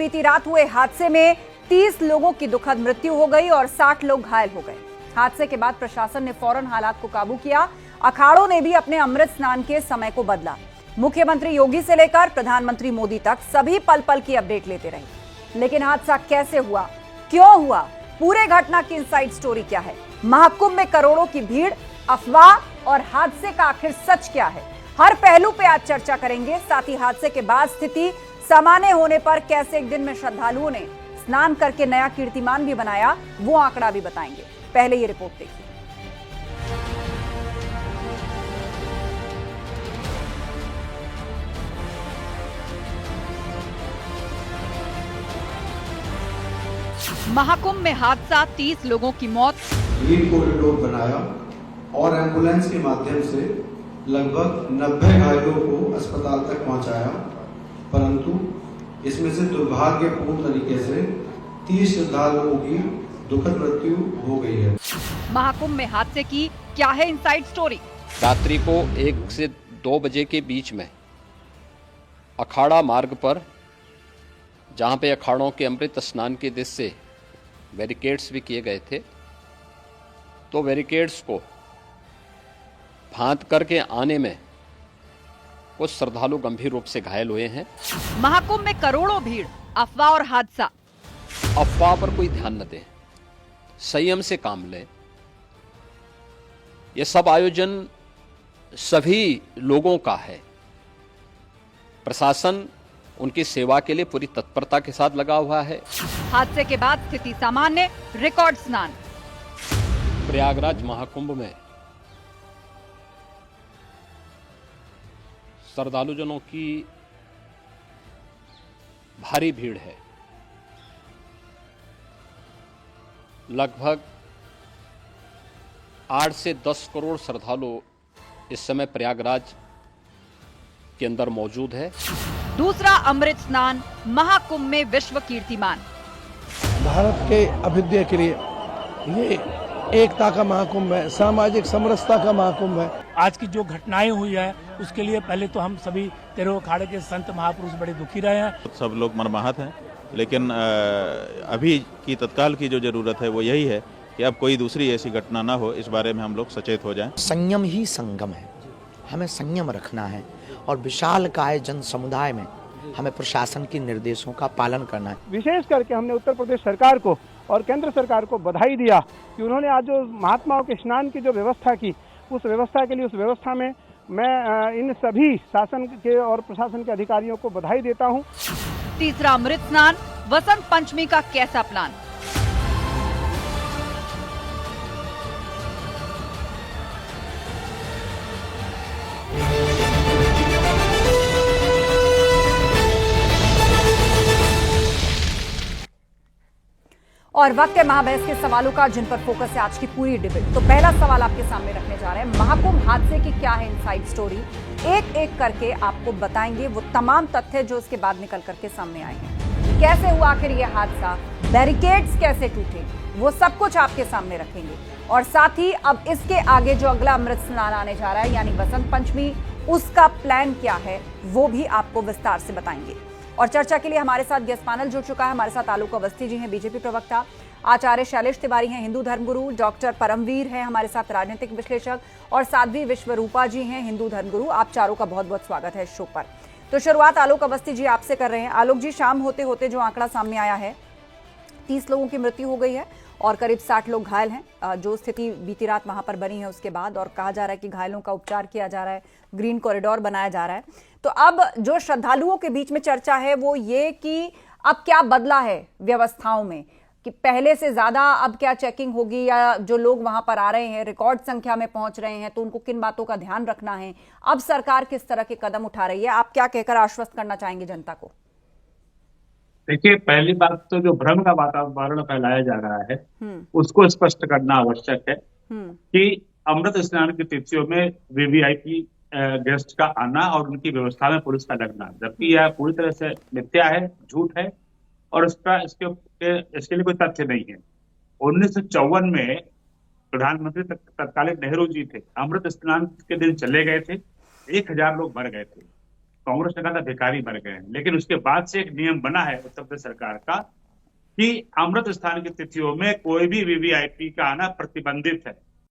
बीती रात हुए हादसे में 30 लोगों की दुखद मृत्यु हो गई और 60 लोग घायल हो गए। हादसे के बाद प्रशासन ने फौरन हालात को काबू किया। अखाड़ों ने भी अपने अमृत स्नान के समय को बदला। मुख्यमंत्री योगी से लेकर प्रधानमंत्री मोदी तक सभी पल पल की अपडेट लेते रहे। लेकिन हादसा कैसे हुआ, क्यों हुआ, पूरे घटना की इनसाइड स्टोरी क्या है, महाकुंभ में करोड़ों की भीड़, अफवाह और हादसे का आखिर सच क्या है, हर पहलू पे आज चर्चा करेंगे। साथ ही हादसे के बाद स्थिति सामान्य होने पर कैसे एक दिन में श्रद्धालुओं ने स्नान करके नया कीर्तिमान भी बनाया, वो आंकड़ा भी बताएंगे। पहले ये रिपोर्ट देखिए। महाकुंभ में हादसा, 30 लोगों की मौत। ग्रीन कॉरिडोर बनाया और एम्बुलेंस के माध्यम से लगभग 90 घायलों को अस्पताल तक पहुंचाया, परंतु इसमें से दुर्भाग्यपूर्ण तरीके से 30 श्रद्धालुओं की दुखद मृत्यु हो गई है। महाकुंभ में हादसे की क्या है इनसाइड स्टोरी? रात्रि को 1 से 2 बजे के बीच में अखाड़ा मार्ग पर, जहां पे अखाड़ों के अमृत स्नान के दृश्य से बैरिकेड्स भी किए गए थे, तो बैरिकेड्स को फांद करके आने में कुछ श्रद्धालु गंभीर रूप से घायल हुए हैं। महाकुंभ में करोड़ों भीड़, अफवाह और हादसा। अफवाह पर कोई ध्यान न दें, संयम से काम लें। यह सब आयोजन सभी लोगों का है। प्रशासन उनकी सेवा के लिए पूरी तत्परता के साथ लगा हुआ है। हादसे के बाद स्थिति सामान्य, रिकॉर्ड स्नान। प्रयागराज महाकुंभ में श्रद्धालुजनों की भारी भीड़ है। लगभग 8 से 10 करोड़ श्रद्धालु इस समय प्रयागराज के अंदर मौजूद है। दूसरा अमृत स्नान, महाकुंभ में विश्व कीर्तिमान। भारत के अभ्युदय के लिए ये एकता का महाकुंभ है, सामाजिक समरसता का महाकुंभ है। आज की जो घटनाएं हुई है उसके लिए पहले तो हम सभी 13 अखाड़े के संत महापुरुष बड़े दुखी रहे हैं। सब लोग मर्माहत हैं, लेकिन अभी की तत्काल की जो जरूरत है वो यही है कि अब कोई दूसरी ऐसी घटना ना हो, इस बारे में हम लोग सचेत हो जाएं। संयम ही संगम है, हमें संयम रखना है और विशालकाय जन समुदाय में हमें प्रशासन के निर्देशों का पालन करना है। विशेष करके हमने उत्तर प्रदेश सरकार को और केंद्र सरकार को बधाई दिया कि उन्होंने आज जो महात्माओं के स्नान की जो व्यवस्था की, उस व्यवस्था के लिए, उस व्यवस्था में मैं इन सभी शासन के और प्रशासन के अधिकारियों को बधाई देता हूं। तीसरा अमृत स्नान, वसंत पंचमी का कैसा प्लान? और वक्त है महाबहस के सवालों का, जिन पर फोकस है आज की पूरी डिबेट। तो पहला सवाल आपके सामने रखने जा रहे हैं, महाकुंभ हादसे की क्या है इनसाइड स्टोरी। एक एक करके आपको बताएंगे वो तमाम तथ्य जो इसके बाद निकल करके सामने आए हैं। कैसे हुआ आखिर ये हादसा, बैरिकेड्स कैसे टूटे, वो सब कुछ आपके सामने रखेंगे। और साथ ही अब इसके आगे जो अगला अमृत स्नान आने जा रहा है, यानी वसंत पंचमी, उसका प्लान क्या है वो भी आपको विस्तार से बताएंगे। और चर्चा के लिए हमारे साथ गेस्ट पैनल जुड़ चुका है। हमारे साथ आलोक अवस्थी जी हैं, बीजेपी प्रवक्ता, आचार्य शैलेश तिवारी हैं, हिंदू धर्मगुरु, डॉक्टर परमवीर हैं हमारे साथ, राजनीतिक विश्लेषक, और साध्वी विश्वरूपा जी हैं, हिंदू धर्मगुरु। आप चारों का बहुत बहुत स्वागत है इस शो पर। तो शुरुआत आलोक अवस्थी जी आपसे कर रहे हैं। आलोक जी, शाम होते होते जो आंकड़ा सामने आया है, 30 लोगों की मृत्यु हो गई है और करीब 60 लोग घायल हैं। जो स्थिति बीती रात वहां पर बनी है उसके बाद, और कहा जा रहा है कि घायलों का उपचार किया जा रहा है, ग्रीन कॉरिडोर बनाया जा रहा है। तो अब जो श्रद्धालुओं के बीच में चर्चा है वो ये कि अब क्या बदला है व्यवस्थाओं में, कि पहले से ज्यादा अब क्या चेकिंग होगी, या जो लोग वहां पर आ रहे हैं रिकॉर्ड संख्या में पहुंच रहे हैं तो उनको किन बातों का ध्यान रखना है, अब सरकार किस तरह के कदम उठा रही है, आप क्या कहकर आश्वस्त करना चाहेंगे जनता को? देखिए, पहली बात तो जो भ्रम का वातावरण फैलाया जा रहा है उसको स्पष्ट करना आवश्यक है कि अमृत स्नान की तिथियों में वीवीआईपी गेस्ट का आना और उनकी व्यवस्था में पुलिस का लगना, जबकि यह पूरी तरह से मिथ्या है, झूठ है और इसके लिए कोई तथ्य नहीं है। 1954 में प्रधानमंत्री तत्कालीन नेहरू जी थे, अमृत स्नान के दिन चले गए थे, 1000 लोग मर गए थे। कांग्रेस ने कहा था भिखारी मर गए हैं, लेकिन उसके बाद से एक नियम बना है उत्तर प्रदेश सरकार का कि अमृत स्नान की तिथियों में कोई भी वीवीआईपी का आना प्रतिबंधित है।